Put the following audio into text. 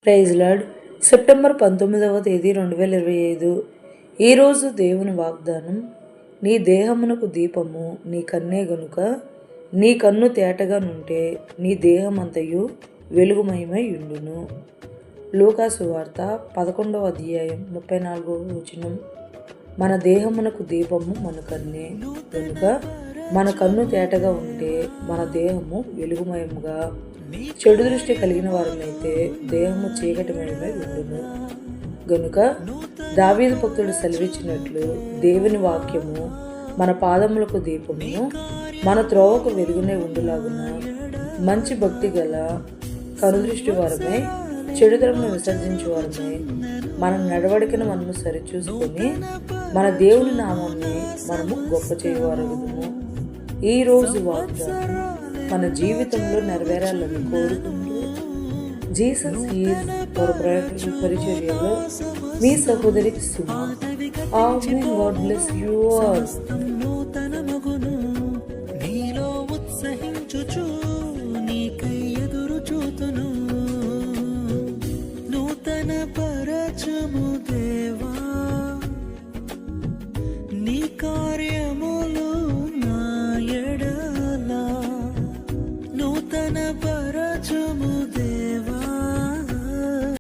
Praise lord. September 19వ తేదీ 2025. ఈరోజు దేవుని వాగ్దానం, నీ దేహమునకు దీపము నీ కన్నే గనుక నీ కన్ను తేటగా నుంటే నీ దేహమంతయు వెలుగుమయమై ఉండును. లూకా సువార్త 11వ అధ్యాయం 34వ వచనం. మన దేహమునకు దీపము మన కన్నే గనుక మన కన్ను తేటగా ఉంటే మన దేహము వెలుగుమయముగా, చెడు దృష్టి కలిగిన వారినైతే దేహము చీకటిమయమై ఉండును. గనుక దావీదు భక్తుడు సెలవిచ్చినట్లు దేవుని వాక్యము మన పాదములకు దీపమును మన త్రోవకు వెలుగునే ఉండులాగున మంచి భక్తి గల కనుదృష్టి వారమై చెడుతరమును విసర్జించు వారమై మన నడవడికను మనము సరిచూసుకొని మన దేవుని నామాన్ని మనము గొప్ప చేయవారగుదుము. ఈ రోజు వాగ్దానం మన జీవితంలో నెరవేరాలని కోరుకుంటూ జీసస్ ఈజ్ ఫర్ పరిచర్యలో మీ సహోదరి Suma. Amen. God bless you all.